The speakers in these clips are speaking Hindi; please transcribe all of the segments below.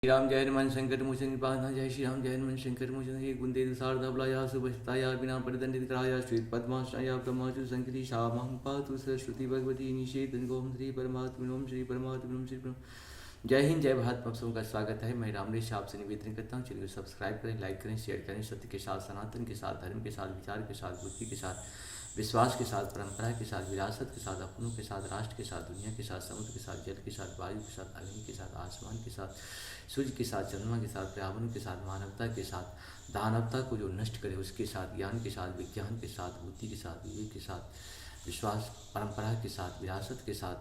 श्री राम जय हनुमान शंकर मोचन कृपाना जय श्री राम जय हनुमान शंकर मोचन हे कुंदे शारदाबलाया सुभस्ताया बिना परिदंडितराया श्री पद्माश्रया ब्रह्माचु संकृति शामं पातु सरस्वती भगवती निषेधन गोम श्री परमात्मनोम श्री परमात्मनोम श्री परम। जय हिंद जय भारत। आप सबका स्वागत है। मैं रामरेश आपसे निवेदन करता हूँ, चलिए सब्सक्राइब करें, लाइक करें, शेयर करें। सत्य के साथ, सनातन के साथ, धर्म के साथ, विचार के साथ, बुद्धि के साथ, विश्वास के साथ, परंपरा के साथ, विरासत के साथ, अपनों के साथ, राष्ट्र के साथ, दुनिया के साथ, समुद्र के साथ, जल के साथ, वायु के साथ, अग्नि के साथ, आसमान के साथ, सूर्य के साथ, चंद्रमा के साथ, पर्यावरण के साथ, मानवता के साथ, दानवता को जो नष्ट करे उसके साथ, ज्ञान के साथ, विज्ञान के साथ, बुद्धि के साथ, विवेक के साथ, विश्वास, परंपरा के साथ, विरासत के साथ,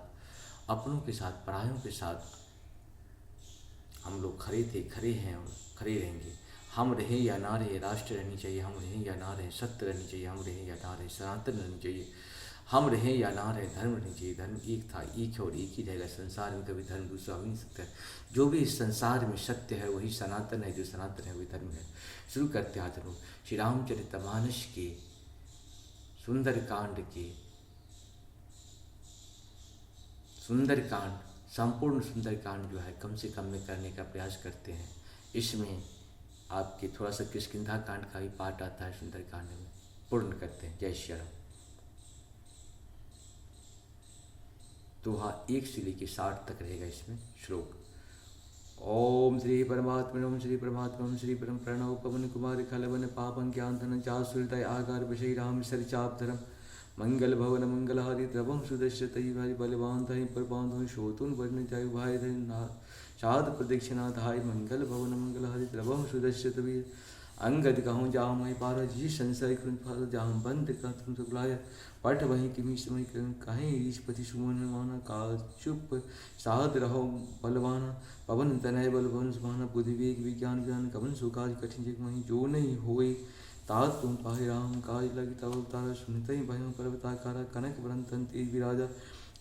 अपनों के साथ, परायों के साथ हम लोग खड़े थे, खड़े हैं और खड़े रहेंगे। हम रहे या ना रहे, राष्ट्र रहनी चाहिए, हम रहें या ना रहें, सत्य रहनी चाहिए, हम रहें या ना रहें, सनातन रहनी चाहिए, हम रहें या ना रहें, धर्म रहनी चाहिए। धर्म एक था, एक है और एक ही रहेगा। संसार में कभी धर्म दूसरा हो नहीं सकता है। जो भी इस संसार में सत्य है वही सनातन है, जो सनातन है वही धर्म है। शुरू करते हैं आज लोग श्री रामचरितमानस के सुंदरकांड संपूर्ण सुंदरकांड जो है कम से कम में करने का प्रयास करते हैं। इसमें आपके थोड़ा सा किष्किंधा कांड का भी पाठ आता है सुंदरकांड में, पूर्ण करते हैं। जय श्री राम। दोहा 1 से लेकर 60 तक रहेगा इसमें श्लोक। ओम श्री परमात्मनोम श्री परमात्मनोम श्री परम प्रणव पवन कुमार खलवन पापं ज्ञानधन जासुरदय आगार विषय राम सरचापधरम मंगल भवन मंगलहारी द्रवम सुदश्य तय भारी बलवान तय प्रबांध शोतुन वर्ण जय भाई शाद प्रदक्षिणा धाय मंगल भवन मंगलहारी द्रवम सुदश्य तभी अंगद कहूँ जाम मई पारा जी संशय कृत जाम बंद का तुम सुखलाय पठ वहीं किमी समय कहें ईशपति सुमन माना का चुप साध रहो बलवाना पवन तनय बलवन सुमाना बुद्धि विवेक विज्ञान ज्ञान कवन सुकाज कठिन जग वहीं जो नहीं होए तात तुम पाहि राम काज लगी तब अवतारा सुनत ही भयों पर्वताकारा कनक वरंतन तेज विराजा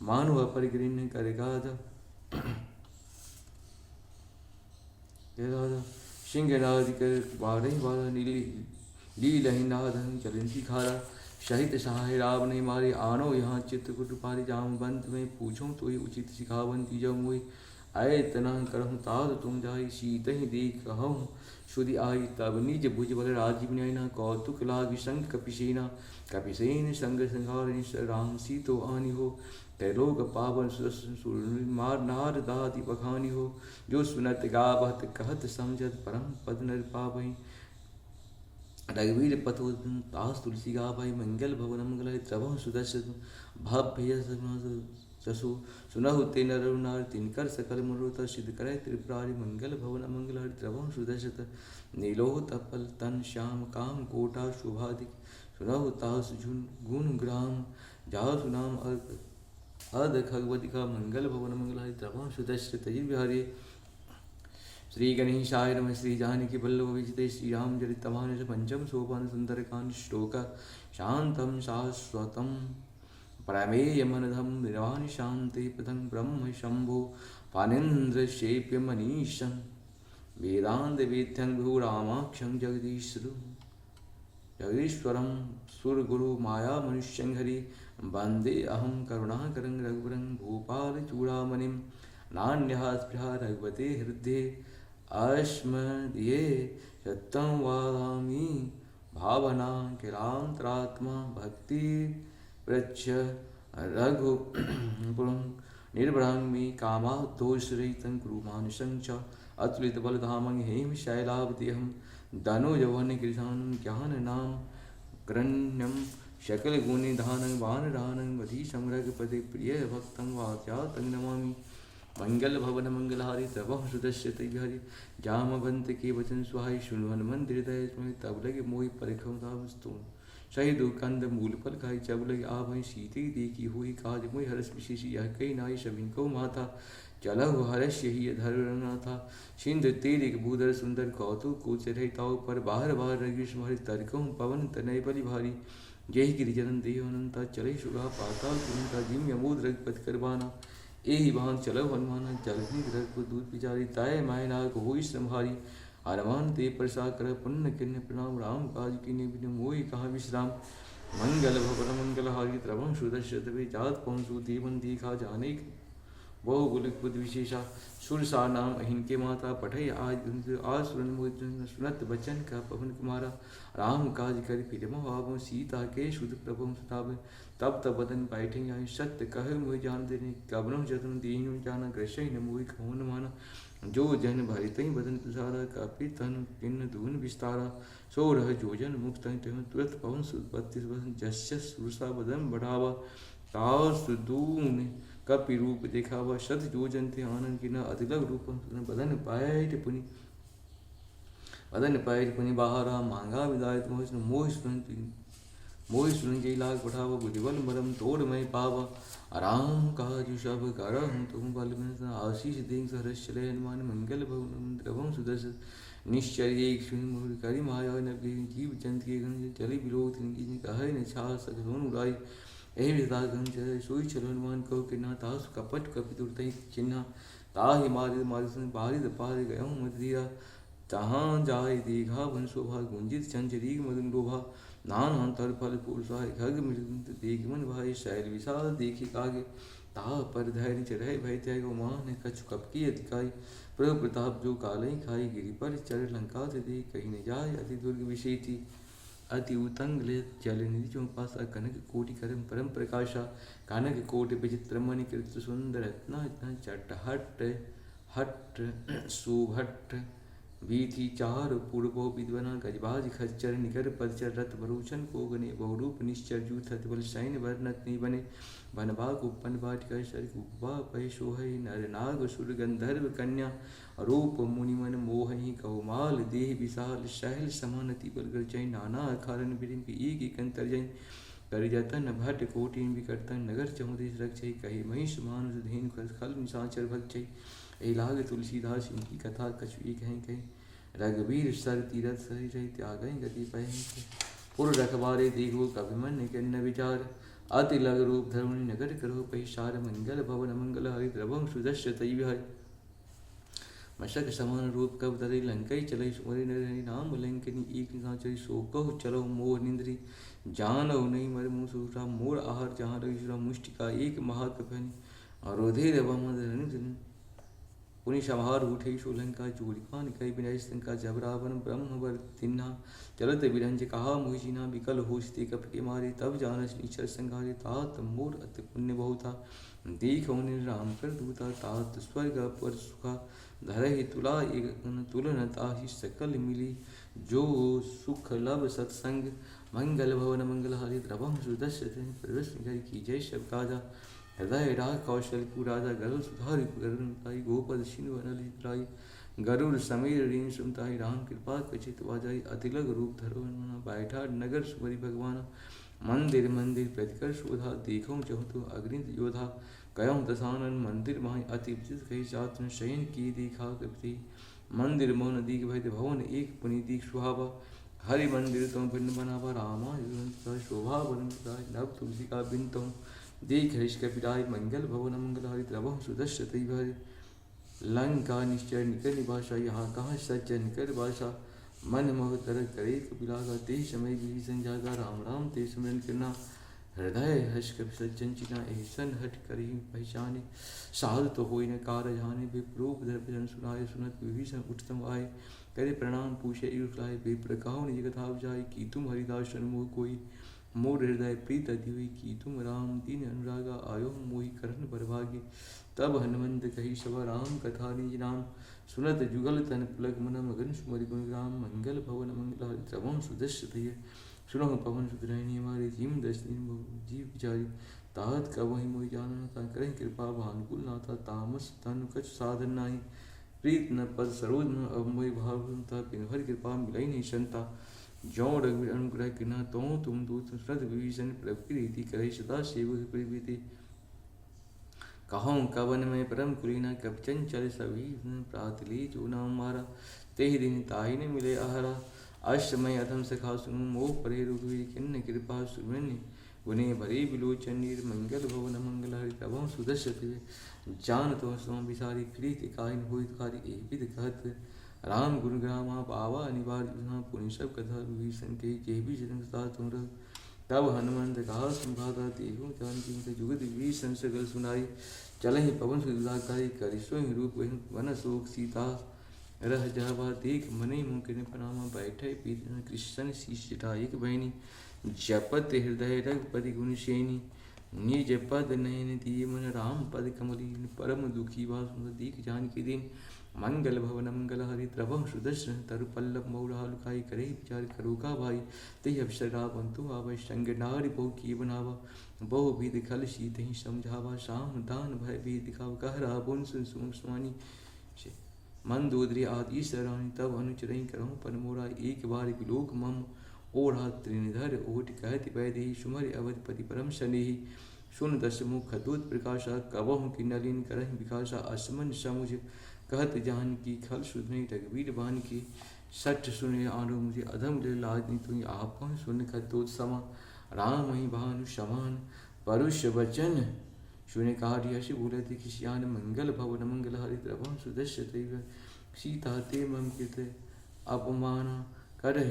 मानव परिगृह करेगा सिंहनाद कर बारह बारह लीलहीनाधन चलन खारा शहित सहाय राव ने मारे आनो यहाँ चित्रकूट पारी जाम बंत में पूछूं तो ही उचित सिखावंती जब मोई आय तना करहूँ ताद तुम जाई शीत ही देख कहूँ शुद्धि आई तब निज भुज बल राजीव नयना कौतुक लाग संग कपिसेना कपिसेन संग संहार राम सीतो आनी हो तैलोक पावन मार नार दाति बखानी हो जो सुनत गावत कहत समझत परम पद नर पावई रघुवीर पतो तास तुलसी गावई मंगल भवन मंगल त्रवह सुदर्श भव्य ससु सुनहु ते नर नार तिनकर सकल मरुत सिद्ध करे त्रिपुरारी मंगल भवन मंगल त्रवह सुदर्शत नीलोह तपल तन श्याम काम कोटा शोभाधिक सुनहु तास झुन गुण ग्राम जाह सुनाम अद खगवतिका मंगल भवन मंगल त्रवह सुदर्श तजिर विहारी श्री गणेशाय नमः। श्री जानकी वल्लभ विजिते श्री रामचरितमानस पंचम सोपान सुंदरकांड श्लोक शांतम शाश्वतम प्रमेयमनधम निर्वाण शांति पदं ब्रह्म शंभो फानेन्द्र शेप्य मनीषं वेदांत वेद्यं भूरामाक्षं जगदीश्वरं सुरगुरु माया मनुष्यं हरि वंदे अहं करुणाकरं रघुवरं भूपाल चूड़ामणिं नान्यः स्पृहा रघुपते हृदये अस्मदीये सत्यं वादामि भावना किलांतरात्मा भक्ति प्रच्छ रघुपुरं निर्भरां मे कामा दोषरहितं कुरु मानसं च अतुलित बलधामं हेम शैलावत्यहं धनो यौवन कृशानं ज्ञाननाम ग्रण्यं शकल गुणिधानं वानरानं वधीशं रघुपते प्रिय भक्तं वात्यातं नमामि मंगल भवन मंगलहारी तवह सुदश्य तैहरि जामवंत के वचन सुहाई सुनवन मंदिर दय तब लगे मोहि परिखम धावस्तु शहीद कंद मूल फल खाई जब लगे आ भई सीते देखी हुई काज मोहि हरस विशेष यह कई नाई सबिन को माता चलहु हर्ष यही धरना था सिंधु तेर एक भूधर सुंदर कौतुक को चढ़ई ताऊ पर बाहर बाहर रगिश भरि तर्कहु पवन तनय बलि भारी जय गिरिजन देह अनंता चले सुगा पाताल तुमता जिम यमोद रघुपत करबाना एहि बांध चलो हनुमाना जलधि रघुपत दूत पिचारी ताय माय नाग होई संहारी हनुमान ते प्रसा कर पुण्य किन्य प्रणाम राम काज की निबिन मोहि कहा विश्राम मंगल भवन मंगल हारी त्रवं सुदर्श तवे जात पहुँचू देवन देखा जाने बहु गुलिक बुद्ध विशेषा सुरसा नाम अहिन के माता पठई आज सुनत बचन का पवन कुमारा राम काज कर फिरम भाव सीता के शुद्ध प्रभु सुताब तब तब बदन बैठे आई सत्य कह मुझे जान देने कबनो जतन दीन जाना कृष्ण न मोहि कौन माना जो जन भरित बदन तुषारा कापी तन किन्न दून विस्तारा सो रह जोजन मुक्त तुरंत पवन सुपत्ति जस्य सुरसा बदन बढ़ावा तास दून कपि रूप देखावा शत जोजन थे आनंद की न अतिलग रूप बदन पाए पुनि बाहरा मांगा विदायत मोह सुन जय लाग पठावा बुद्धिबल मरम तोड़ मैं पावा आराम काज सब कर तुम बल में आशीष दें सहरस चले हनुमान मंगल भवन द्रवम सुदर्शन निश्चय एक सुन करी माया नबी जीव जंत के गण चली विरोध कह न छा सकन उड़ाई एहि विदा गण चले सोई चल हनुमान कहो कि ना तास कपट कपि दुर्तहि चिन्हा ताहि मारिद मारिद बारिद पार गयो मदीरा तहाँ जाय दीघा वन शोभा गुंजित चंचरीग मदन डोभा नान अंतर फल पुरुषाय खग मृदुंत देख मन भाई शैल विशाल देखी कागे ता पर धैर्य चढ़े भय त्याग मान कछु कपकी अधिकाई प्रभु प्रताप जो कालई खाई गिरि पर चढ़ लंका से दे कहीं न जाय अति दुर्ग विषय थी अति उतंग ले जल निधि चौपासा कनक कोटि करम परम प्रकाशा कनक कोटि विचित्र मणि कृत सुंदर रत्ना इतना चट हट सुभट वीथी चार पूर्वो विद्वना गजबाज खच्चर निकर पदचर रथ भरूषण को गने बहुरूप निश्चर जूथत बल सैन वर्णत नहीं बने बनबाग उपन बाटिका शर उपवा पय सोहै नर नाग सुर गंधर्व कन्या रूप मुनिमन मोहि कौमाल देह विशाल शैल समानति बलगर जय नाना अखारन बिरिम एक अंतर जय कर जतन भट कोटिन विकर्तन नगर चमुदेश रक्षय कही महिष मानुष धेनु खल निशाचर भक्षय लाग तुलसीदास इनकी कथा कछुई कहें रघुवीर सर तीरथ सही रही त्याग गति पह पुर रखबारे देखो कभिमन न विचार अति लग रूप धर्मणि नगर करो पैसार मंगल भवन मंगल हरि द्रवम सुदस्य तैविहर मशक समान रूप कब धरे लंकई चले सुमरि नर नाम लंकनी एक नाचरी सो कहो चलो मोह निंद्री जान नहीं मर मुँह सूरा मोर आहार जहाँ रही मुष्टिका एक महाकपनि अरोधे रवम पुनि समाहार उठे सोलंका चूलिकान कई विनय शंका जब रावण ब्रह्मवर तिन्हा चलत विरंज कहा मोहिना विकल होशते कप के मारे तब जानस नीचर संघारे तात मोर अति पुण्य बहुता देख राम कर दूता तात स्वर्ग पर सुखा धरहि तुला एक तुलन ताहि सकल मिली जो सुख लब सत्संग मंगल भवन मंगल हरि द्रवम सुदस्य प्रवेश की जय शब काजा हृदय राग कौशलपुर राजा गरुड़ सुधारी गरुड़ताई गोपद शिनु अनलितराई गरुड़ समीर रीन सुमताई राम कृपा कचित वाजाई अतिलग रूप धरो बैठा नगर सुवरी भगवान मंदिर मंदिर प्रतिकर शोधा देखो चहु अग्नित योधा कयों दशानन मंदिर माहि अति विचित कही चातन शयन की देखा कपि मंदिर मौन दीख भय भवन एक पुनि दीख सुहावा हरि मंदिर तुम भिन्न बनावा रामा शोभा बन नव तुलसी का बिन तुम देख हृष कपिराय मंगल भवन मंगल हरि द्रवम सुदस्य तैभर लंका निश्चय निकर निभाषा यहाँ कहाँ सच्च निकर भाषा मन मोह तर करे कपिलागा ते समय भी संजागा राम राम ते स्मरण करना हृदय हर्ष कपि सज्जन चिना ऐसन हट करी पहचाने साध तो हो न कार जाने विप्रूप दर्पजन सुनाए सुनत विभीषण उत्तम आए करे प्रणाम पूछे इरुलाए विप्र कहो निज कथा जाय की तुम हरिदास मोह कोई मोर हृदय प्रीत अति हुई की तुम राम दीन अनुरागा आयो मोहि करण बरभागे तब हनुमंत कही सभा राम कथा निज नाम सुनत जुगल तन पुलक मन मगन सुमरि गुण राम मंगल भवन मंगल हरि द्रवम सुदस्य तय सुनो पवन सुधरैनी हमारे जीव दस दिन जीव विचारी तात कवहि मोहि जाना ता करें कृपा भानुकुल नाथा तामस तनु कछ साधन नाही प्रीत न पद सरोज न अब मोहि भावता बिन हरि कृपा मिलई नहीं संता जौ रघुवीर अनुग्रह किना तो तुम दूत श्रद्ध विभीषण प्रभु की रीति करे सदा सेवक प्रीति कहूँ कवन में परम कुलीना कब चंचल सभी प्रातली जो नाम मारा ते ही दिन ताहि ने मिले आहारा अष्टमय अधम सखा सुनु मोह परे रघुवीर किन्न कृपा सुमनि गुने भरे विलोचन नीर मंगल भवन मंगल हरि तभम सुदर्शति जान तो सोम विसारी प्रीति काहिन होई कारी एविद कहत राम गुण ग्रामा पावा अनिवार्य पुण्य सब कथा विभीषण के जे भी जनता तुम तब हनुमंत कहा संभाता देखो जानकी जुगत विभीषण सगल सुनाई चलहि पवन सुधाकारी करि सोहि रूप वन शोक सीता रह जावा देख मनि मुकिन प्रणामा बैठे पीत कृष्ण शीश जटायक बहनी जपत हृदय रघुपति गुण सेनी निज पद नयन दिए मन राम पद कमलीन परम दुखी वासुन दीख जानकी दिन मंगल भवन मंगल हरि द्रवम सुदर्शन तरु पल्लव मौरालुकाई करे विचार करो का भाई ते अवसर रावंतु आवै संग नारी बहु की बनावा बहु विध खल शीत ही समझावा शाम दान भय भी दिखाव कह रावण सुन सुम स्वानी मंदोदरी आदि सरानी तब अनुचरई करहूँ पर मोरा एक बार विलोक मम ओढ़ा त्रिनिधर ओट कहति वैदेही सुमर अवधपति परम शनेही सुन दश मुख दूत प्रकाशा कबहु की नलिन करहि विकासा असमन समुझ कहत जान की खल सुधनि रघुवीर बान की सठ सुने आनु मुझे अधम लाजनी तुई आप सुन खतोत समा राम ही भानु समान परुष वचन सुने कार्य यश बोलते किसियान मंगल भवन मंगल हरि द्रवम सुदस्य दैव सीता ते मम कृत अपमाना करे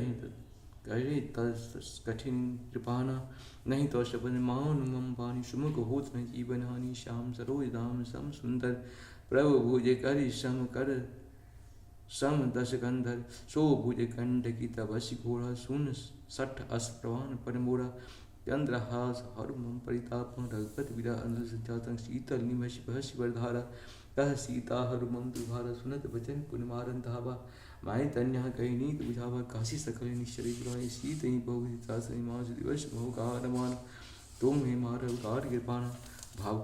तस कठिन कृपाना नहीं तो शबन मान मम बानी सुमुख होत न जीवन हानि श्याम सरोज दाम सम सुंदर प्रभु भुज करि सम कर सम दश कंधर सो भुज कंठ की तपसी घोड़ा सुन सठ अस प्रवान पर मोरा चंद्रहास हर मम परिताप रघुपति विरा अनल संजातन शीतल निमश बहस वरधारा कह सीता हर मम दुभारा सुनत वचन पुन मारन धावा माय तन्या कही नीत बुझावा काशी सकल निश्चरी बुलाए शीत ही बहु सनी मास दिवस बहु कार मान तुम ही मार उतार कृपाना भाव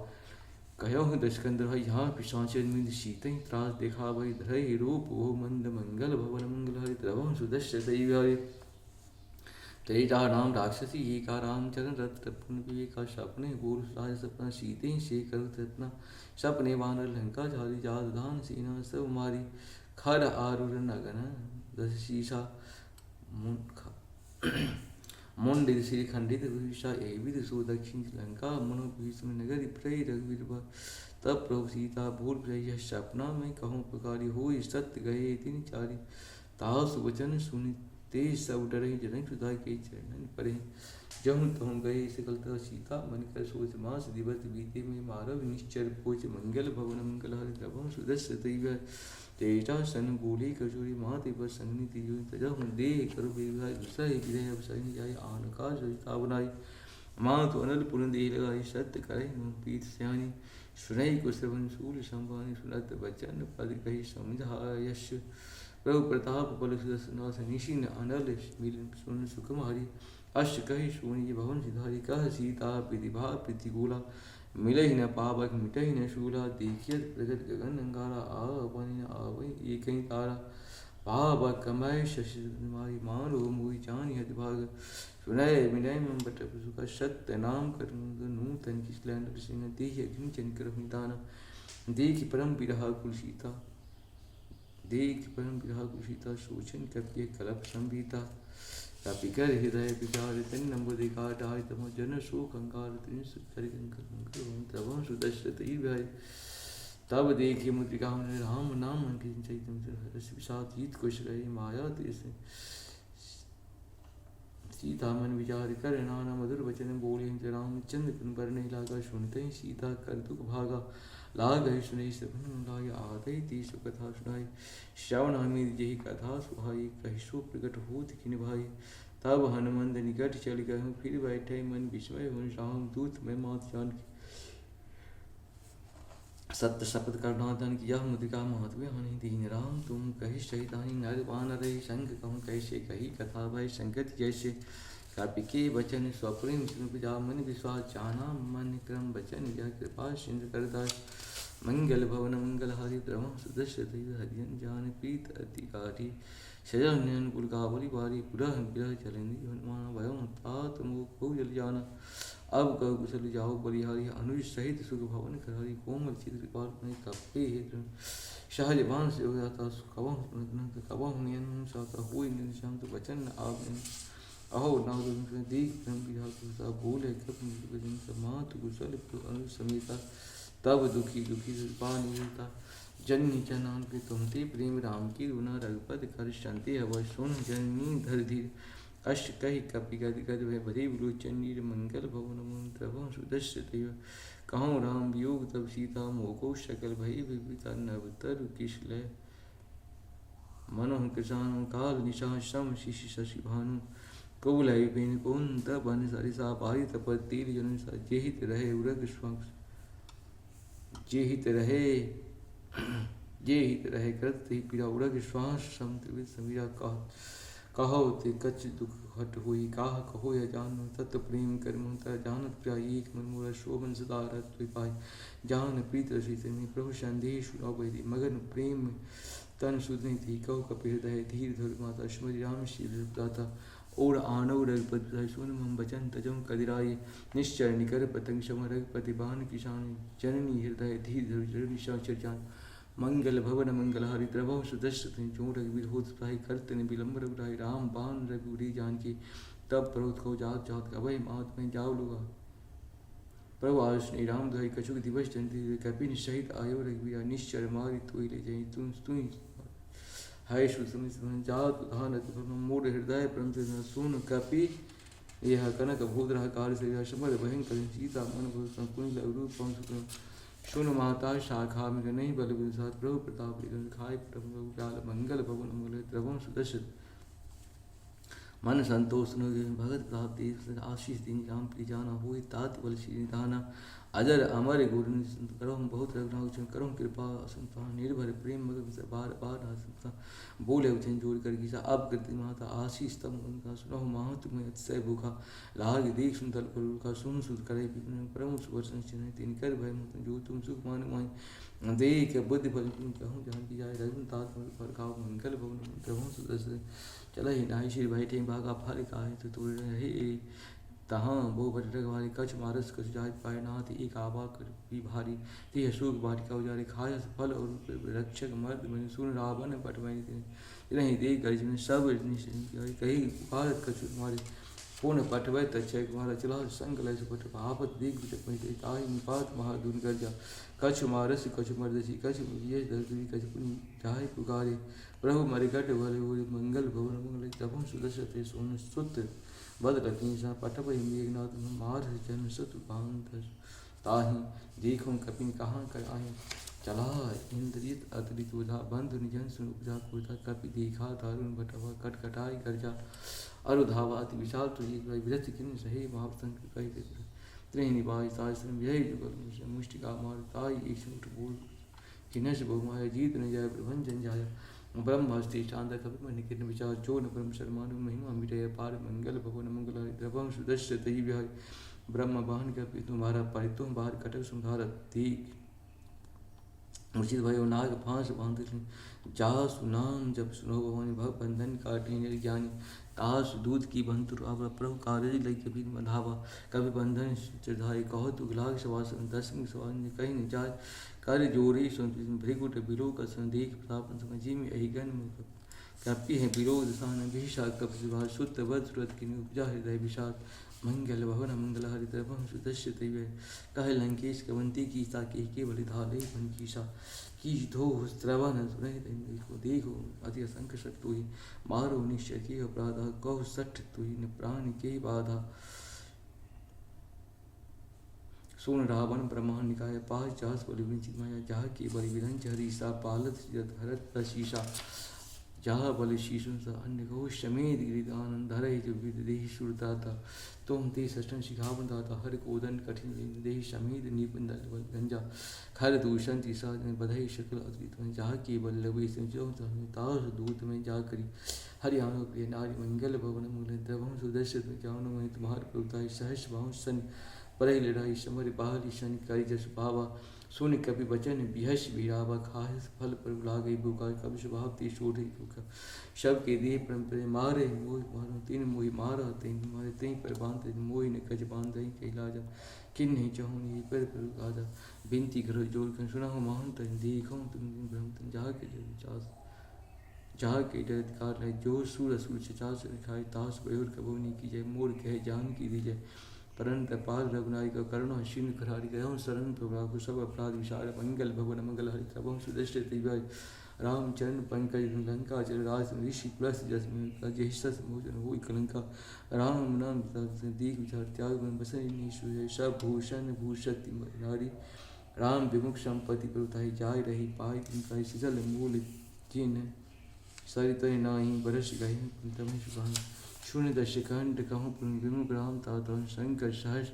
कहो दशकंदर यहाँ पिशाचन मिंद शीत ही त्रास देखा वही धरय रूप वो मंद मंगल भवन मंगल हरि द्रवम सुदस्य दैव तेजा राम राक्षसी ये का राम चरण रथ तपन का सपने बोल राज सपना सीते से कर तपना सपने वानर लंका झारी जात धान सीना सब मारी खर आरुर नगन दस शीशा मुंड श्री खंडित भूषा एविद सो दक्षिण लंका मनो भीष्म नगर प्रय रघुवीर तब प्रभु सीता भूल प्रय सपना में कहूँ पुकारी हो सत्य गए तीन चारी तास वचन सुनि ते सब डरे जनक सुधा के चरण परे जहु तहु गए सकलता सीता मन कर सोच मास दिवस बीते में मारव निश्चर पोच मंगल भवन मंगल हरि द्रवम सुदस्य दैव तेजा सन बोले कचोरी माँ दिवस संगनी तिजो तजहु दे करो बेविहाय गुस्सा विदय अवसर जाय आन का सरिता बनाई माँ तो अनल पुन दे लगाई सत्य करे पीत स्यानी सुनई को श्रवण शूल संभानी सुनत वचन पद कही समझा यश प्रभु प्रताप बल सुदर्शनाथ निशिन अनल मिलन सुन सुकुमारी अश कही सोनी भवन सिधारी कह सीता विधिभा प्रतिकूला मिलहि न पावक मिटहि न शूला देखियत प्रगट गगन अंगारा आवनि आवै एक ही तारा पावक कमय शशि मारी मानो मुई जान हत भाग सुनय विनय मम बट सुख सत्य नाम कर नूतन की स्लैंडर सिंह देह अग्नि चंकर दाना देख परम विरहा कुल सीता देख परम विरहा कुल सीता शोचन कपिय कलप संभीता कपिकर हृदय विचार तन नंबुदिकार डाय तम जन शोक अंकार तिन सुकर कंकर तवं सुदस्य तैर्भय तब देखि मुद्रिका राम नाम अंकित चैतन्य हरस विषाद जीत कुश गए माया तेस सीता मन विचार कर नाना मधुर वचन बोले रामचंद्र कुन पर नहीं लागा सुनते सीता कर दुख भागा लाग सुनई सभन लाय आदय ती सुकथा सुनाई श्रवण हमीद यही कथा सुहाई कहिसो प्रकट होत कि निभाई तब हनुमंत निकट चल गए फिर बैठे मन विस्मय हो राम दूत में मात जान सत्य शपथ करनादन किया मुद्रिका महत्व हनि दीन राम तुम कही सहितानी नर वानर संग कहूँ कैसे कही कथा भय संगत जैसे कपि के वचन स्वप्रेम जा मन विश्वास जाना मन क्रम वचन यह कृपा सिंधु करदास मंगल भवन मंगल हरि द्रवम सुदस्य दैव हरिजन जान प्रीत अधिकारी सजन कुल कावली बारी पुरह विरह चलेंदी हनुमान भयम तात मुख जल जाना अब कह कुशल जाओ बलिहारी अनुज सहित सुख भवन करहरी कोमल चित्र कृपाल में कपे सहज बांस से हो जाता कबा नियन साता हुई निशांत वचन आप अहो नाग देख ब्रह्म भूल है कब मात कुशल समेता तब दुखी दुखी पानी मिलता जननी जनान पे तुमते प्रेम राम की रुना रघुपति कर शांति हवा सुन जननी धर धीर अश कही कपि गद गद भय बधे विलोचन नीर मंगल भवन मंत्र सुदस्य देव कहूँ राम वियोग तब सीता मोको शकल भई विपिता नव तरु किशलय मनोह कृषाणु काल निशा श्रम शिशि शशि भानु कौलय बिन कुंत बन सरिसा पारी तपत तीर जन जेहित रहे उरग जेहित रहे कृत पीड़ा उरग श्वास सम समीरा कहो ते कच दुख हट हुई काह कहो या जानो तत् प्रेम कर मुता जानत प्रिया एक मन मोरा शोभन सदा रत पाई जान प्रीत रसी में प्रभु संदेश अवैधि मगन प्रेम तन सुधनी थी कहो कपिल हृदय धीर धुर माता श्री राम शील दाता और आनव रघुपति सुन मम बचन तजम कदिराई निश्चय निकर पतंग शम रघुपति बान किसान जननी हृदय धीर धुर निशाचर जान मंगल भवन मंगल हरि द्रवम सुदर्शन जो रघुवीर होत प्राय करतन विलंब रघुराई राम बाण रघुरी जान की तब प्रभुत को जात जात अभय मात में जाव लुगा प्रभु आज श्री राम दुहाई कछुक दिवस जंती कपिन सहित आयो रघुवीर निश्चर मारी तु ले जाई तुम हाय सुसम जात धान मोर हृदय परंतु सुन कपि यह कनक भूद्रह कार्य से समर भयंकर सीता मन कुल रूप सुन माता शाखा में नहीं बल साथ प्रभु प्रताप खाय प्रभु काल मंगल भवन मंगल द्रवम सुदर्शन मन संतोष भगत प्राप्ति आशीष दिन राम प्रिय जाना हुई तात बल श्री दाना अजर अमर गुरु करो बहुत रघुनाथ करो कृपा असंता निर्भर प्रेम मग बार बार असंता बोले उचन जोड़ कर गीसा अब कृति माता आशीष तम उनका सुनो माह तुम्हें अतिशय भूखा लाग देख सुनतल पर का सुन सुध करे परम सुवर्षण चिन्ह तीन कर भय मुत जो तुम सुख मान माई देख बुद्धि बल कहूँ जहाँ की जाए रघुनाथ पर खाओ मंगल भवन प्रभु सुदर्शन चला ही नाई श्री बैठे भागा फल का है तो तोड़ रहे तहाँ बो बटक वाली कछ मारस कछ जाय पाए नाथ एक आबा कर भी भारी ते सुख बाटिका उजारे खाय फल और रक्षक मर्द मैंने सुन रावण पटवाई नहीं दे गर्ज में सब कही भारत कछ मारे पूर्ण पटवै तय कुमारा चला संकल पट आपत दिग ताई निपात महादुन गर्जा कछ मारस कछ मर्दसी कछ ये दर्दी कछ पुनि जाय पुकारे प्रभु मरिकट भले मंगल भवन मंगल तब सुदर्शन सोन सुत बद लकीसा पटप मेघनाथ मार जन सतु पांत ताहि देखो कपिन कहाँ कर आए चला इंद्रित अतरित उधा बंधु निजन सुन उपजा कुर्ता कपि देखा दारुण बटवा कटकटाई गर्जा अरुधावा अति विशाल तुझी विरत किन सहे महावतन कही त्रिहि निभाई साश्रम यही जुगल मुष्टिका मार ताई एक उठ बोल किनस बहुमाया जीत न जाय प्रभंजन जाया ब्रह्मस्ति चांद कपि मन किरण विचार जो न ब्रह्म शर्मान महिमा मिटय पार मंगल भवन मंगल द्रवम सुदर्श तई विहाय ब्रह्म बाहन कपि तुम्हारा परितुम बाहर कटक सुधारत दीक उचित भयो नाग फांस बांध जा सुनाम जब सुनो भवानी भव बंधन काटे निर्ज्ञानी तास दूध की बंतुर आवर प्रभु कार्य लई कभी मधावा कभी बंधन चढ़ाई कहो तु लाग सवासन दसम सवान कहीं न जाय कर जोरी सुन भृगुट बिलो कसन देख प्रताप समझी में अहिगन कपि है विरोध सान भीषा कप सुभा शुद्ध वध सुरत की उपजा हृदय विषाद मंगल भवन मंगल हरि द्रवम सुदस्य तैव कह लंकेश कवंती की ताकि के बलिधाले बन कीसा की धो स्त्रवन सुने देखो अति असंख्य शक्त हुई मारो निश्चय के अपराधा कौ सठ तुहि न प्राण के बाधा सोन रावण ब्रह्मांड निकाय पास जास बलि विंचित माया जहाँ के बलि विरंच हरीसा पालत जत हरत प्रशीषा जहाँ बलि शीशुन सा अन्य गो शमेद गिरिदान धरे जो विदेही सुरदाता तुम ते सष्टन शिखावन दाता हर कोदन कठिन देही शमेद निबंध गंजा खर दूषण तीसा बधाई शकल अद्वित में जहाँ के बल लवे संजो तास दूत में जा करी हरियाणा प्रिय नारी मंगल भवन मूल द्रवम सुदर्शन में जानो में तुम्हार प्रभुताई सहस भाव सन पर लड़ाई समर बाहरी शन करी जस भावा सुन कभी बचन बिहस बिरावा खास फल पर बुला गई बुका कभी स्वभाव ती शोढ़ी भूखा शब के देह परम मारे मोह मारो तीन मोहि मारा तीन मारे तीन पर बांध मोहि ने कज बांध कैला जा किन नहीं चाहूँ ये पर गादा बिनती करो जोड़ कर सुना हो महान तन देखो तुम ब्रह्म तन जहाँ के अधिकार है जो सूर असुर चचा से दिखाए तास बयोर कबोनी की जय मोर कहे जान की दी जय परंत पाल रघुनाई का करुणा शीन करारी गयो शरण प्रभु सब अपराध विशाल मंगल भवन मंगल हरि तब सुदृष्ट दिव्य रामचरण पंकज लंका चल राज ऋषि प्लस जस भोजन हो कलंका राम नाम दीख विचार त्याग मन बसन सब भूषण भूषति नारी राम विमुख संपत्ति प्रभुताई जाय रही पाई तिनका सिजल मूल जिन सरित नाही बरस गही तमें सुभान शून्य दशखंड कहूँ पुन विमुख राम ता शंकर सहस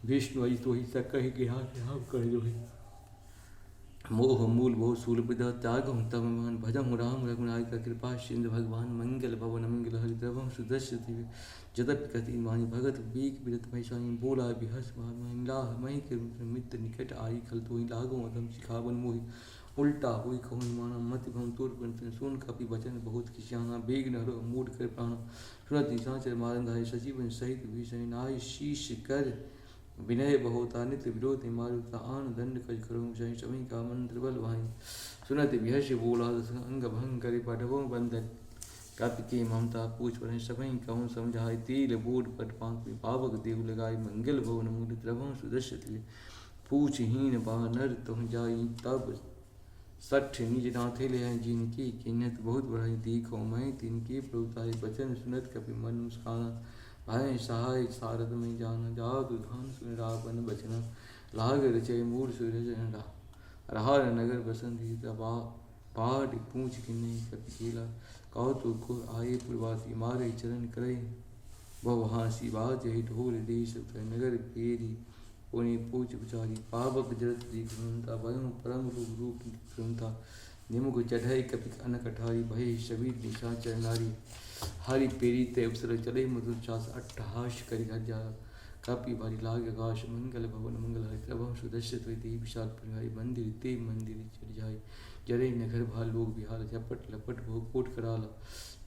विष्णु अजि तो ही सकहि गिहा कर जो मोह मूल बहु सूलपिता त्याग हूँ तब मान भजम राम रघुनाथ का कृपा सिंधु भगवान मंगल भवन मंगल हरिद्रवम सुदस्य जदप कति मानी भगत बीक बिरत महिषाई बोला बिहस महिला मही के मित्र निकट आई खल तो ही लागो अधम शिखावन मोहि उल्टा हुई कहून माना मति भम तोर सुन कपि वचन बहुत किसाना बेग नरो मूड कर प्राण सुनत निशाचर मारंधाय सजीवन सहित भीषण नाय शीश कर विनय बहुता नित्य विरोध मारुता आन दंड कज करो जय समी का मंत्र बल भाई सुनत विहर्ष बोला अंग भंग करे पढ़वो बंदन कपि के ममता पूछ पर सभी कहूँ समझाए तिल बूढ़ पट पांक पावक देव लगाई मंगल भवन मूल द्रवों सुदर्श पूछहीन बानर तुम जाई तब सठ निज नाथे ले जिनकी किन्नत बहुत बढ़ाई दीखो मैं तिनकी प्रभुताई बचन सुनत कपि मन मुस्काना भय सहाय सारद में जाना जादु धान सुन रावण बचना लाग रचय मूर सूरज रहार नगर बसंत पहाड़ पूछ किन्ने कपि केला कौतुक को आये पुरवासी मारे चरण करे बहुहासी बाज ढोल देश नगर पेरी पुनि पूछ विचारी पावक जरत दीघ्रता वयं परम रूप कृमता निमुख चढ़ई कपिक अन कठारी भय शबीर निशाचर नारी हरि पेरी ते अवसर चले मधुर चास अट्टहास करि जा कापी भारी लाग आकाश मंगल भवन मंगल हरि प्रभव सुदर्श त्वि विशाल परिहारी मंदिर ते मंदिर चढ़ जाय जरे नगर भाल लोग बिहार झपट लपट भो कोट कराला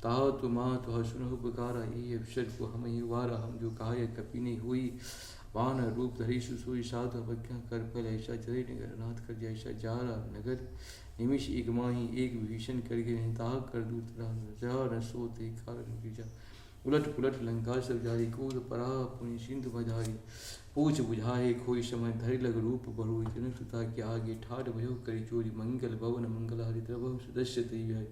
ताह तुमा तुह सुनहु पुकारा ये अवसर को हम ही वारा हम जो कहा कपि नहीं हुई वान रूप धरी सुसोई साधु अवज्ञा कर फल ऐसा चले नगर नाथ कर जैसा जारा नगर निमिष एक माही एक भीषण करके निताह कर दूत न सोते कारण गिरजा उलट पुलट लंका सब जारी कूद परा पुनि सिंधु बजारी पूछ बुझाए खोई समय धरि लग रूप बढ़ोई जनक सुता के आगे ठाठ भयो करी चोरी मंगल भवन मंगल हरि द्रवम सुदस्य है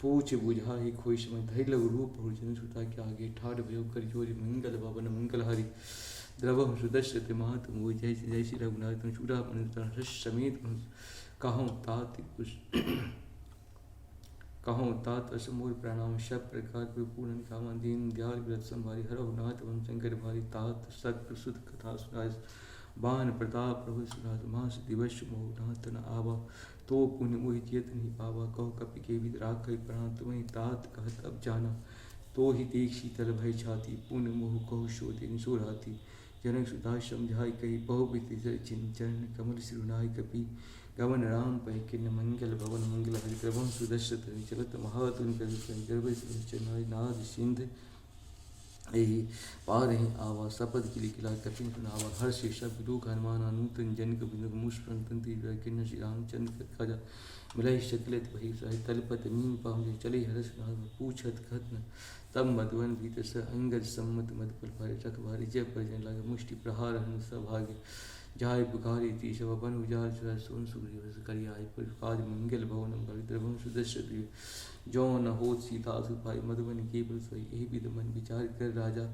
पूछ बुझाए खोई समय धरि लग रूप बढ़ोई जनक सुता के आगे ठाठ भयो करी चोरी मंगल भवन मंगल हरि द्रवम सुदस्य महत मोह जय जय श्री रघुनाथ चूड़ा मन समेत कहूँ तात कुछ कहूँ तात असमूर प्रणाम सब प्रकार पूर्ण कामा दीन दयाल व्रत संभारी हरव नाथ वन शंकर भारी तात सत्य सुध कथा सुनाय बान प्रताप प्रभु सुनाथ मास दिवस मोह नाथ न आवा तो पुण्य मोहि चेत नहीं पावा कहो कपि के विद राख प्राण तुम्हें तात कहत अब जाना तो ही देख शीतल भय छाती पुण्य मोह कहु शोधे निशोराती जनक सुधा समझाई कही बहुवित चिंचन कमल सिरुनाय कपि गवन राम पै किन्न मंगल भवन मंगल हरि प्रभम सुदर्श चलत महातुन गर्भ नाद सिंध यही पार ही आवा सपद किली किला कपिन सुनावा हर शिक्षा विदुक हनुमान नूतन जनक बिंदु मुस्पन तंत्री किन्न श्री रामचंद्र खजा मिलाई शकलत भई सहि तलपत मीन पाम चले हरस नाम पूछत खत्न तब मधुवन भीतर स अंगद सम्मत मधुपल भारे चक भारी जय पर जन लागे मुष्टि प्रहार हन सभागे जाय पुकारी ती सब अपन उजार चुरा सोन सुग्रीव करी आय पर काज मंगल भवन भविद्रभम सुदर्श जो न हो सीता सुपाई मधुबन केवल सोई यही विध मन विचार कर राजा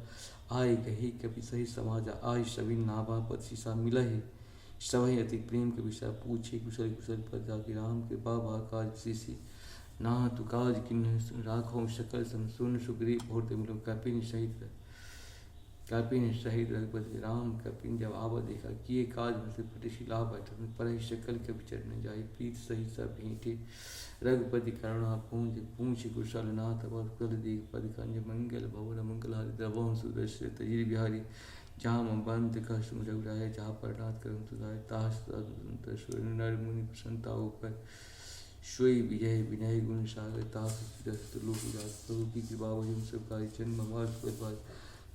आय कही कपि सही समाजा आय सभी नाभा पद सीसा मिलहि सवहि अति प्रेम के विषय पूछे कुशल कुशल पद जाके राम के बाबा काज सीसी ना तु काज किन्ह राखो शकल सम सुन सुग्रीव भोर मिलो कपिन शहीद रघुपति राम कपिन जब आवा देखा किए काज में से प्रतिशी लाभ बैठा पर ही शकल के विचर न जाई प्रीत सही सब भेंटे रघुपति करुणा पूंज पूछ कुशल नाथ और कुल देख पद कंज मंगल भवन मंगल हरि द्रवम सुदर्श तजीर बिहारी जहाँ बंद का सुम रघुराय जहाँ पर नाथ करम सुधाय तास नर मुनि प्रसन्नता ऊपर श्वेय विजय विनय गुण सागर तास लोक प्रभु की कृपा वजन सब कार्य जन्म मार्ग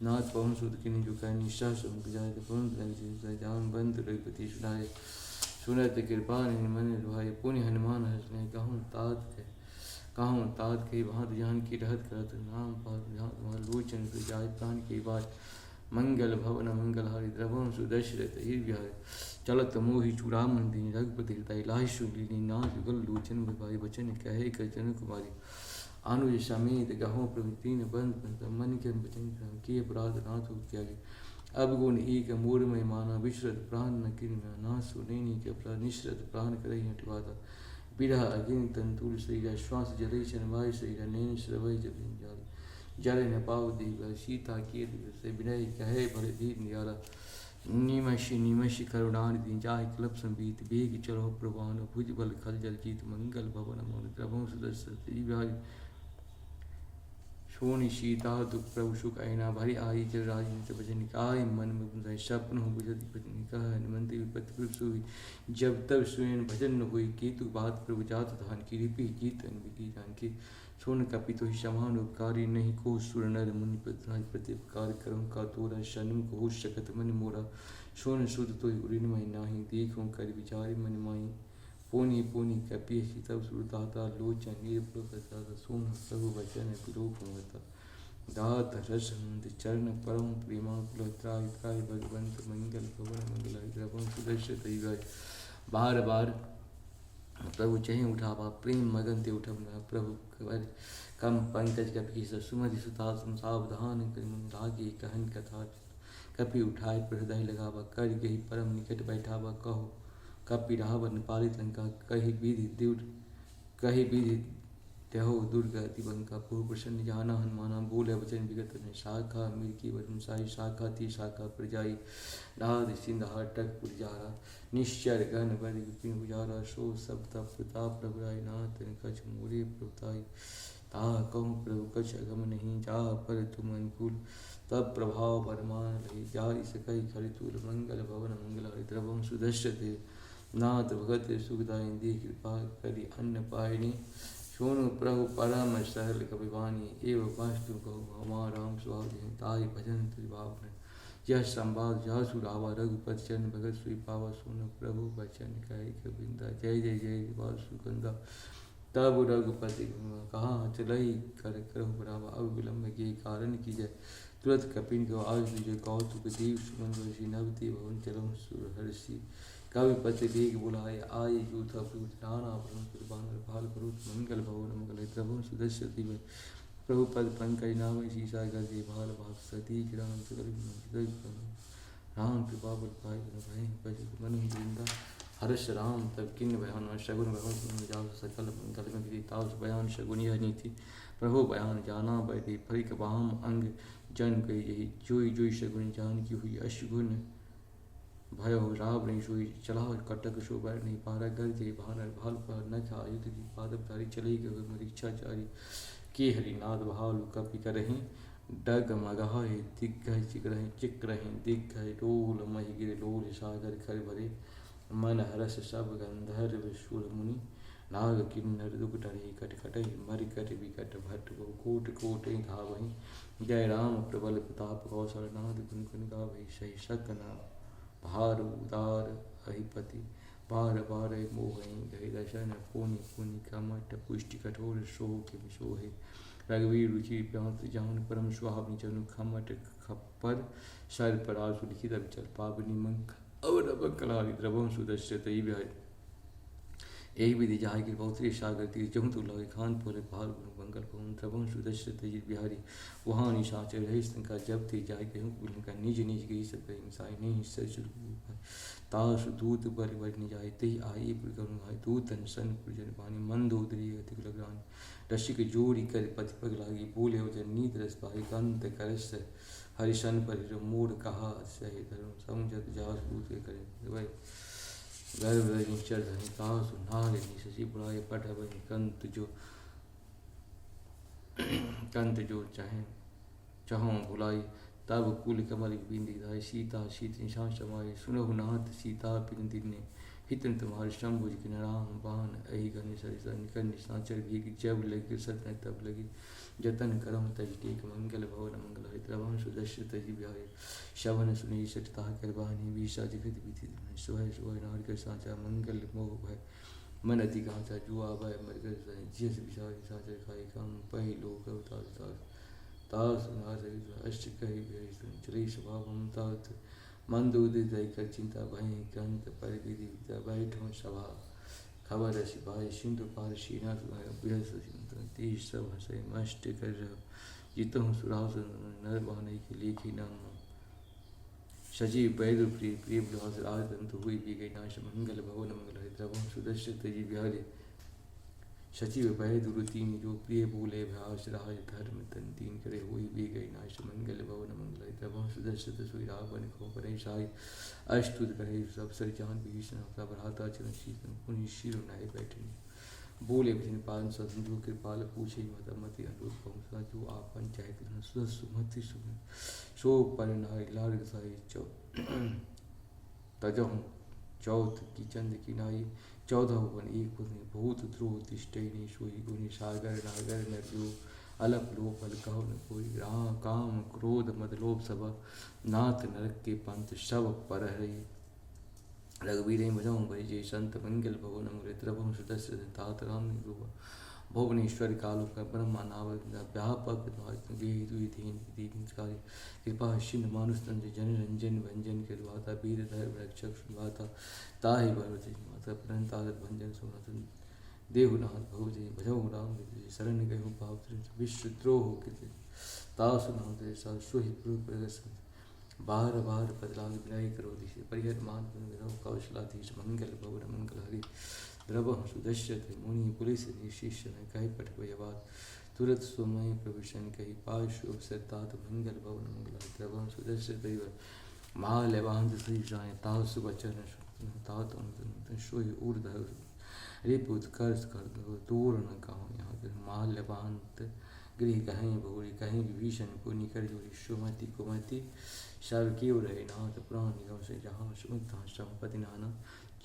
नाथ पवन सुध के जो कह निशा समुख जाए जान बंद रघुपति सुनाए सुनत कृपा मन रुहाय पुण्य हनुमान हसने कहूँ तात के भात जान की रहत करत नाम पात जहाँ लोचन से जाय प्राण की बात मंगल भवन मंगल हरि द्रवम सुदर्शरत ही विहार चलत मोहि चूड़ामन दीन रघुपति हृदय लाहि सुनीनि नाथ युगल लोचन भाई बचन कहे कचन कुमारी अनुज समेत गहो प्रभु तीन बंद मन के बचन किए अपराध नाथ त्यागे अब गुण एक मोर में माना विश्रत प्राण न किन ना सुनैनी के अपराध निश्रत प्राण करे हटवाता विरह अग्नि तंतुर शरीर श्वास जलय चनवाय शरीर नैन श्रवय जल जल न पाव देव सीता के से विनय कहे भले धीर नियारा निमश करुणानिधि जाहि क्लब संबीत बेग चलो प्रवान भुज बल खल जल जीत मंगल भवन मोर द्रवं सुदर्शन सोनि सीता दुख प्रभु सुख ऐना भरी आई जल राज भजन काय मन में सपन हो बुझति भजन कह हनुमंति विपत्ति प्रभु सुई जब तब स्वयं भजन न हुई केतु बात प्रभु जात धान की रिपि जीत अनबिकी जान के सोन कपितो ही समान उपकारी नहीं को सुर नर मुनि प्रतनाज प्रत्युपकार करम का तोरा शनु को शकत मन मोरा सोन सुध तो उरिन मई नाही देखो कर विचार मन माई पोनी पोनी कपि तब सुरदाता लोचन निर्प्रकता सोन प्रभु वचन विलोक होता दात रस चरण परम प्रेमा कुल त्राय त्राय भगवंत मंगल भवन मंगल द्रवम सुदर्श दैवाय बार बार प्रभु चहे उठावा प्रेम मगन ते उठब प्रभु कम पंकज कपि सुमति सुता सावधान कर लागे कहन कथा कपि उठाए हृदय लगावा कर गही परम निकट बैठावा कहो कपि रावण पालित लंका कही विधि त्यहो दुर्गति बंका पूर्व प्रसन्न जाना हनुमाना बोले वचन विगत ने शाखा मिर्की वचन साई शाखा थी शाखा प्रजाई नाद सिंधा टक पुरजारा निश्चर गण वर विपिन गुजारा सो सब तप प्रताप प्रभुराय नाथ कछ मोरे प्रभुताई ता कहूँ प्रभु कछ अगम नहीं जा पर तुम अनुकूल तब प्रभाव बरमान रही जारी सकई खरितुल मंगल भवन मंगल हरिद्रवम सुदर्शते नाथ भगत सुखदाय दी कृपा करी अन्न पायनी सोनु प्रभु परम सरल कविवाणी एवं वास्तु कहो हमार राम स्वाधीन ताई भजन त्रिभाव यह संवाद जासु रावा रघुपति चरण भगत श्री पावा सोनु प्रभु वचन कहे कविंदा जय जय जय वासुगंधा तब रघुपति कहा चलई कर करहु बरावा अब विलम्ब के कारण की जय तुरंत कपिन को आज जय कौतुक देव सुमन नवती भवन चलम सुरहर्षि कविपति देख बुलाए आये यूथा प्रूत नाना प्रभु भाल प्रूत मंगल भवन मंगल प्रभु सुदर्शति में प्रभु पद पंकज नाम शीशा गर्जे भाल भाग सती राम राम कृपा बल पाए भय पशु मन वृंदा हर्ष राम तब किन्न बयान शगुन भगवान जाओ सकल मंगल में विधि ताउस बयान शगुन यह नीति प्रभु बयान जाना बैठे फरिक वाम अंग जन कही यही जोई जोई शगुन जान की हुई अशगुन भय हो रावण सोई चला कटक शो बैर नहीं पारा घर जे भानर भाल पर न था युद्ध की पादपधारी चली गए मरीक्षाचारी के हरिनाथ भाल कपि करहीं डग मगह दिग्गह चिक रहे दिग्गह डोल मही गिर लोल सागर खर भरे मन हरस सब गंधर्व शूर मुनि नाग किन्नर दुख टरे कट कट मरिकट विकट भट्ट को कोट कोट धावहीं जय राम प्रबल प्रताप कौशल नाद गुण गुण गावै सही सकना भार उदार अहिपति बार बार मोहि गहि दर्शन पुनि पुनि कमट पुष्टि कठोर सोह के विशोहे रघुवीर रुचि प्यांत जान परम सुहावनी जनु खमट खप्पर सर पर आसु लिखित विचल पावनी मंक अवर बंकलारि द्रवम सुदर्शत यही विधि जहाँ की बहुतरी सागर तीर जहूँ तो लगे खान पोले भाल बंगल भवन द्रवम सुदर्शत बिहारी वहाँ निशाचर रही शंका जब थी जाय गहूँ का निज निज गई सब हिंसाई नहीं सचुर तास दूत बल बल नि जाए तही आई करुण भाई दूतन सन पुरजन पानी मंदोदरी अतिक लगरान रसिक जोड़ी कर पति पग लागी बोले वजन नीत रस भाई गंत करस हरिशन पर मोड़ कहा सही धर्म समझत जास दूत के करे भाई गर्भ निश्चर धनी तास नारे शशि बुढ़ाए पट वही कंत जो चाहे चाहों भुलाई तब कुल कमल बिंदी धाय सीता शीत निशान समाये सुनहु नाथ सीता पिन दिने हितन तुम्हारे शंभुज की नाराम बान अहि घन सरिता निकल निशाचर भी जब लगी सतन तब लगी जतन करम तज टेक मंगल भवन मंगल हरिद्रवम सुदर्श तज बिहारी शवन सुनी सटता करवानी विषा जगत विधि सुह सुह नार कर साचा मंगल मोह भय मन अति गांचा जुआ भय मरकर जिस विषा साचर खाई काम पहि लोक अवतार तास नाथ अष्ट कहि चली स्वभाव तात मन दूध कर चिंता भय ग्रंथ पर विधि बैठो सभा खबर सिपाही सिंधु पार शीनाथ तीस सब हसे मष्ट कर जितहु सुराव नर बहने के लिखी नाम सजीव वैद प्रिय प्रिय विलास राजदंत हुई भी गई नाश मंगल भवन मंगल द्रवम सुदर्श तजी बिहारी सचिव भय दुरुतीन जो प्रिय बोले भ्यास राज धर्म तन तीन करे हुई भी गई नाश मंगल भवन मंगल द्रवम सुदर्श सुई रावण को परे साई अष्टुत करे सब सर जान भीषण अपना भ्राता चरण शीतन पुनि शिरो नाय बैठे बोले भजन पालन सदन कृपाल पूछे मत मति अनुरूप पहुँचा जो आपन चाहे सुमति सुन सो पर नाय लार्ग साई चौ तजहु चौथ की चंद की नाई 14 वन एक पत्नी भूत ध्रुव तिष्ठिनी सोई गुनि सागर नागर नरजो अलप लोप अलकहो न कोई राम काम क्रोध मद लोभ सब नाथ नरक के पंथ सब पर हरे रघुवीर भजऊ भय जय संत मंगल भवन मंगल द्रवम सुदस्य तात राम निरूप भुवनेश्वर कालो का ब्रह्मा नाव व्यापक दीनकारी कृपा शिन मानुष तंज जन रंजन भंजन के द्वाता वीर धैर्य रक्षक सुनवाता ताहि भरत माता प्रणतारत भंजन सुनतन देवनाथ भवजय भजौ राम शरण गयो भाव विश्वद्रोह कृत तासु नाम ते सोहि प्रगसन बार बार बदलाग विनय करो दिशे परिहर मान कौशलाधीश मंगल भवन मंगल हरि द्रव सुदश्यते मुनि पुलिस शिष्य ने कही पठवयवाद तुरंत सुमय प्रभुषण कही पाशु सतात मंगल भवन मंगल द्रव सुदश्यते महालवांत श्री जाए ताव सुबचन तात सोई ऊर्ध रिपुत कर्ज कर दूर न कहो यहाँ के महालवांत गृह कहीं भूरी कहीं विभीषण को निकर जोड़ी सुमति कुमति सर्व की रहे नाथ प्राण निगम से जहाँ सुमता संपति नाना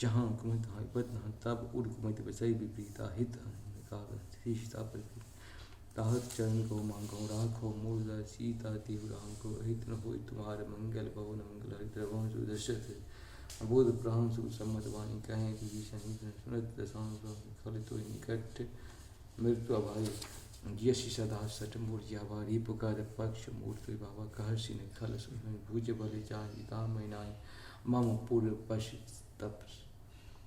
जहाँ कुमत बदना तब उड़ कुमत बसई विपरीता हित सीता पर ताहत चरण को मांगो राखो मूर्धा सीता देव राम को हित न हो तुम्हारे मंगल भवन मंगल द्रवम सुदर्शत बोध प्राण सुसम्मत वाणी कहें विभीषण सुनत दशांग फलित निकट मृत्यु अभाई यशि सदा सट मूर्जावा रिपुकार पक्ष मूर्ति बाबा कहर्षि ने खल सुन भुज बल जाता मैनाय मम पूर्व पशु तप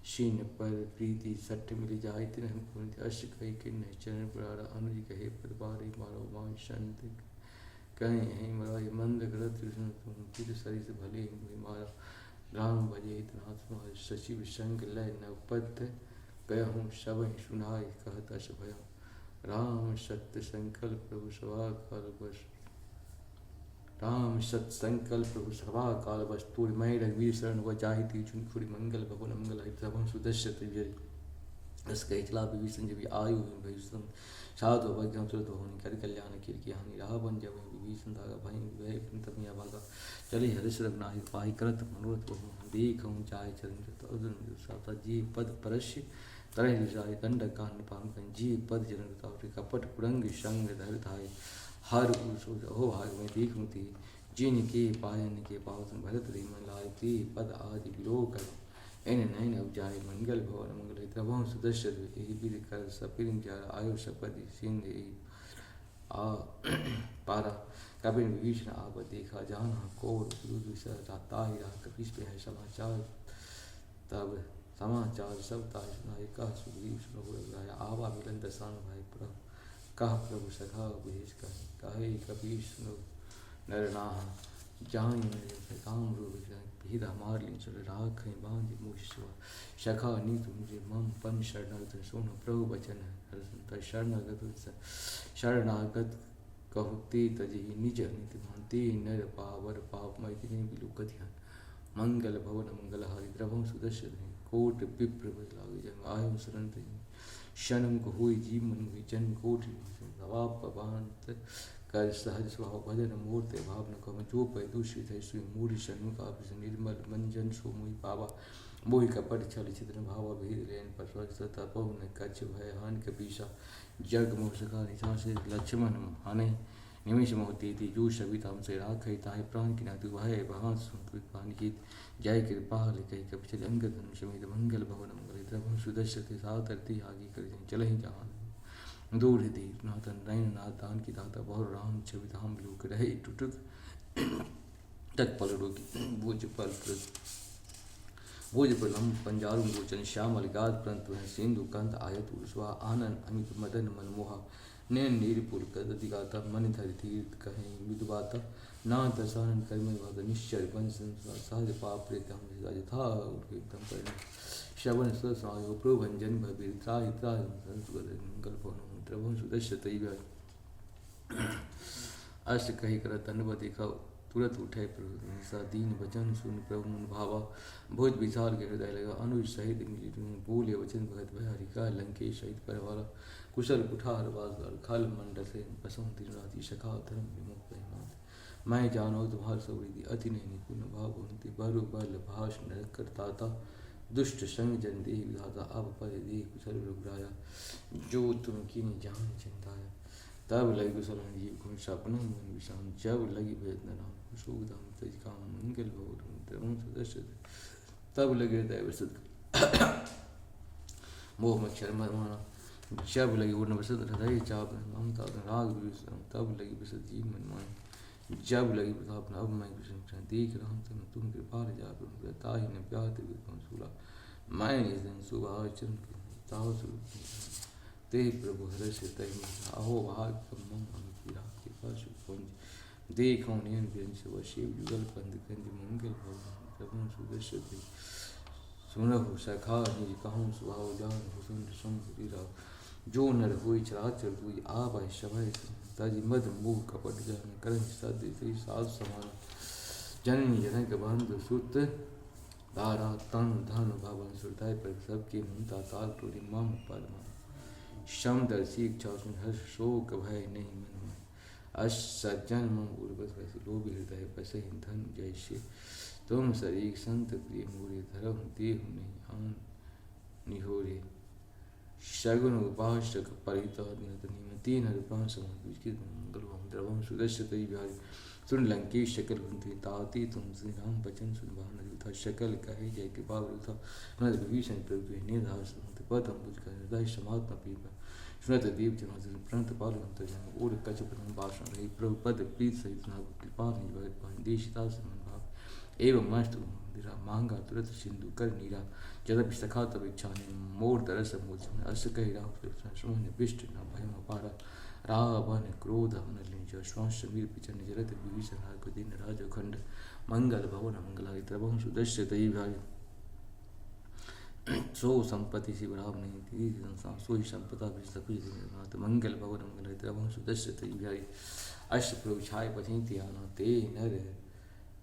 शीन पर प्रीति सट मिल जाय तिन पुण्य अश कही किन्न चरण पुरारा अनुज कहे पदबारी मारो मां संत कहे हैं मराय मंद ग्रत तुम चिर सरिस भले हुए मारा राम भजे नाथ मार सचिव संग लय नवपथ कहूँ सब सुनाय कहत अश भय राम सत्य संकल्प प्रभु सभा काल बस राम सत संकल्प प्रभु सभा काल बस तोड़ मय रघुवीर शरण व जाहि चुन खुरी मंगल भवन मंगल हरिद्रभम सुदश्य अस कही चला विभीषण जब आयु भीषण साधु भग्न तुरंत होनी कर कल्याण की हानि रावण जब विभीषण धागा भय वह तब या भागा चले हरिश रघुनाथ पाई करत मनोरथ बहु देखूँ चाहे चरण जी पद परस्य तरह जाय दंड कान पान जी पद जनता कपट कुरंग संग धर धाय हर हो भाग में देखूँ थी जिन के पायन के पावसन भरत रे मन लाय ते पद आदि विलोक कर इन नयन अब जाय मंगल भवन मंगल द्रवम सुदर्श विद कर सपिर आयु सपदि सिंह आ पारा कपिन विभीषण आप देखा जाना कौर ताहि राह कपिस पे है समाचार तब समाचार सब ताहि सुनाए कह सुग्रीव सुनो आवा मिलन दसान भाई प्रभु कह प्रभु सखा भेज कहे कपीश सुनो नर नाह जान काम रूप हीरा मार ली चल राख बांध मुझ सखा नीत मुझे मम पन शरणागत सोन प्रभु वचन शरणागत कहते तजे निज नित भांति नर पावर पाप मैथिली बिलु कथियान मंगल भवन मंगल हरि द्रवम सुदर्शन कोट विप्र लागे जंग आयु शरण क्षण को हुई जीव मन हुई जन कोट भावापवांत कर सहज स्वभाव भजन मूर्ति भाव न कम जो पै दूषित है सुई मूढ़ षण्मुख निर्मल मंजन सो मुहि पावा मोहि कपट छल छिद्र भावा भेद लेन पर तपहु न कच्छ भय हान कपीसा जग मोह सका निशा से लक्ष्मण हाने निमिष मोहती थी जो सविताम से राख ताहि प्राण की नातु भय भगवान सुन पान की जय कृपाल कही कपि चल अंगद समेत मंगल भवन मंगल द्रवम सुदर्शते सातरती आगे कर चल ही जहान दूर दीप नाथन नयन नाथ दान की दाता बहु राम छवि धाम लोक रहे टुटुक तत्पलड़ों की भोजपलम पंजारुं गोचन श्यामलिकात परंतु है सिंधु कंत आयत उर्स्वा आनंद अमित मदन मनमोहा नैन नीरपुर कदिगाता मन धर तीर्थ कहें विदुबाता ना दशानन कर्म वाद निश्चर पंच सहज पाप प्रेत हम यथा एकदम करने श्रवण ससायो प्रोभंजन भबीर त्राहि त्राहि संस्कृत मंगल द्रवं सुदश्य तैव अष्ट कही कर दंडवत दिखाओ तुरंत उठे प्रभु सा दीन वचन सुन प्रभु मन भावा भोज विचार के हृदय लगा अनुज सहित बोले वचन भगत भय का लंकेश सहित परवाला कुशल कुठार वासगार खल मंडल से बसों दिन राति शखा धर्म विमुख महिमात मैं जानो तुम्हार सवृद्धि अति नहीं निपुण भाव भवंती बरु बल भाष नरक करताता दुष्ट संग जन देह विधाता अब पर देह कुशल रघुराया जो तुम की जान चिंताया तब लगी कुशल जीव को सपनों मन विषाम जब लगी वेदना नाम शोक धाम तज काम मंगल भवन सदस्य तब लगे दैव सद मोह मच्छर मरमाना जब लगी उड़न बसत हृदय चाप ममता राग विश्राम तब लगी बसत जीव मन मान जब लगी प्रताप अब मैं कृष्ण देख रहा हूँ तुम कृपाल जा ताहि न प्यार सूला मैं इस दिन सुबह चरण ताव ते प्रभु हर से तय अहो भाग मम अनुपीरा कृपा सुपुंज देखो नयन व्यंश व शिव युगल पंद कंज मंगल भवन प्रभु सुदर्श दे सुनहु सखा निज कहूँ सुभाव जान हुसन सुंदरी जो नर हुई चराचर दुई आबाई सभय ताजी मद मुह कपट जान करन सद से साध समान जननी जनक बंधु सुत दारा तन धन भवन सुरताय पर सबके मुंता ताल टोरी मम पद शम दर्शी इच्छा सुन हर्ष शोक भय नहीं मन में अश सज्जन मम उर्वत वैसे लोभ हृदय बसे धन जैसे तुम शरीर संत प्रिय मोरे धर्म देह नहीं आन निहोरे शगुन उपासक परित निमति नर प्राण समझ मंगल द्रवम सुदर्श तई बिहारी सुन लंकेश शकल कुंती ताती तुम श्री राम बचन सुन भान था शकल कहे जय कृपा था नद विभीषण प्रभु निर्धार पद अम्बुज कर हृदय समात्मा पीप सुनत देव जन प्रणत पाल जन और कच प्रथम भाषण रही प्रभु पद प्रीत सहित नाग कृपा निज पान देशिता समन भाव एवं मस्त दिरा मांगा तुरंत सिंधु कर नीरा जदपि सखा तब इच्छा ने मोर तरस मोच अस कही राम सुमन विष्ट न भय पारा रावण क्रोध अनलिंज श्वास वीर पिचन जरत विभीषण को दिन राज खंड मंगल भवन मंगलाय द्रवं सुदश्य तई भाई सो संपत्ति शिवराम नहीं थी संसार सो ही संपदा भी सब कुछ मंगल भवन मंगलाय द्रवं सुदश्य तई भाई अष्ट प्रभु छाय पथि त्याना ते नर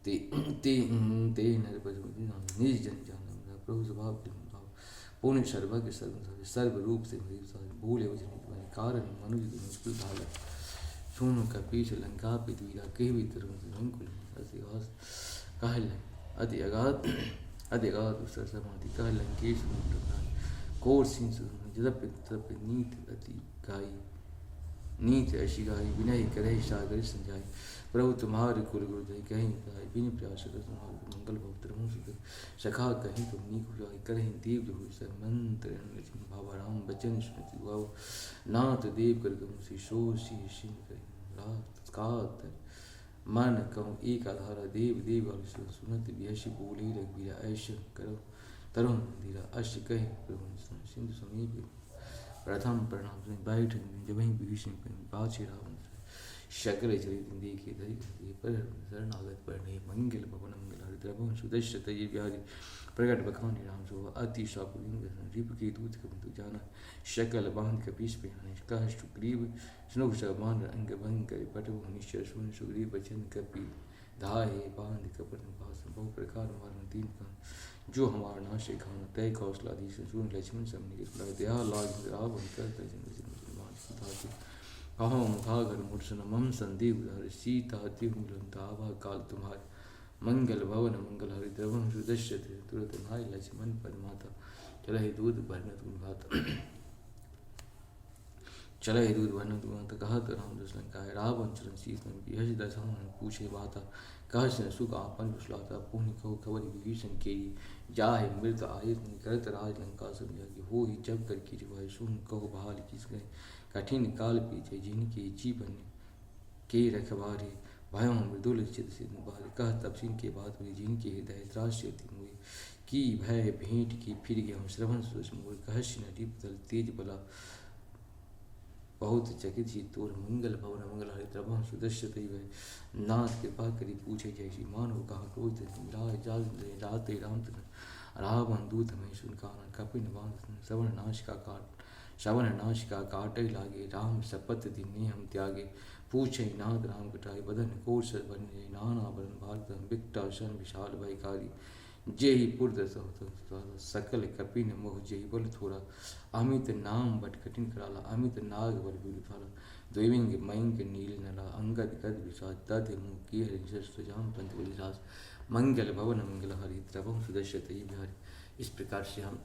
ते ते ते नर पद निज जन जान प्रभु स्वभाव पूर्ण सर्वज्ञ सर्व रूप से भूले वचन कारण मनुज मुश्किल भाला सुनो का पीछ लंका पृथ्वीरा के भी तरंकुल अति अगाध उसर समाधि कह लंकेश कोर सिंह जदप तप नीत अति गाई नीत ऐसी गाई विनय करे सागर संजाई प्रभु तुम्हारे कुल गुरुदय कहीं गाय बिन प्रयास तुम्हारे मंगल भवत्र सुध सखा कहीं तुम नी गुजाई करें देव जो सर मंत्र भावा राम बचन स्मृति भाव नाथ देव कर गम सी शो सी सिंह करें रात कात मन कहूँ एक आधारा देव देव सुनत बिहसी बोली रघुवीरा ऐश करो तरुण धीरा अश कहीं प्रभु सिंधु समीप प्रथम प्रणाम बैठ जब वहीं विभीषण पाछे रावण शकर चरित देखे धरी पर शरणागत पर नहीं मंगल भवन मंगल द्रवं सुदश्य तय व्याधि प्रकट बखानी राम सो अति शापुलिंग रिप के दूत कबंतु जाना शकल बांध कपीस पे कह सुग्रीव स्नुभ समान अंग भंग करे पटु निश्चय सुन सुग्रीव बचन कपि धाये बांध कपट भास बहु प्रकार मारन तीन कान जो हमार नाशे खान तय कौशलाधीश सुन लक्ष्मण समनि के दया लाग रावण कर तजन कहो मुखागर मूर्छन मम संदेव उदार सीता तिहुलम दावा काल तुम्हारे मंगल भवन मंगल हरि द्रवं सुदश्य तुरत भाई लक्ष्मण पदमाता चले दूध भरन तुम भाता चले दूध भरन तुम भाता कहा तो राम दशरथ का रावण चरण सीतन यश दशान पूछे बाता कह सुख आपन कुशलाता पुण्य कहो खबर विभीषण के जाहे मृत आयत करत राज लंका समझा कि हो ही जब कर की रिवाय सुन कहो बहाल किस गए कठिन काल पीछे जिनके जीवन के रखवारे भयो मृदुल चित सिंह बाल कह तब सिंह के बात हुई जिनके हृदय त्रास हुई की भय भेंट की फिर गया हम श्रवण सोच मोर कहस्य नटी बदल तेज बला बहुत चकित ही तोर मंगल भवन मंगल हरि द्रवम सुदस्य वह नाथ कृपा करी पूछे जैसी मानो कहाँ क्रोध राय जाल रात राम रावण दूत में सुन कान कपिन बांध श्रवण नाश का काटे लागे राम शपथ दिने हम त्यागे पूछे नाथ राम कटाई बदन कोश बन नाना बदन भारत बिकटा शन विशाल भयकारी जेहि पुरद सकल कपिन मोह जेहि बल थोड़ा अमित नाम बट कठिन कराला अमित नाग बल विफल द्विविंग मयंक नील नला अंगद गद विषाद तद मुख की हरि सुजाम पंत बलिराज मंगल भवन मंगल हरि द्रवम सुदर्शत बिहारी। इस प्रकार से हम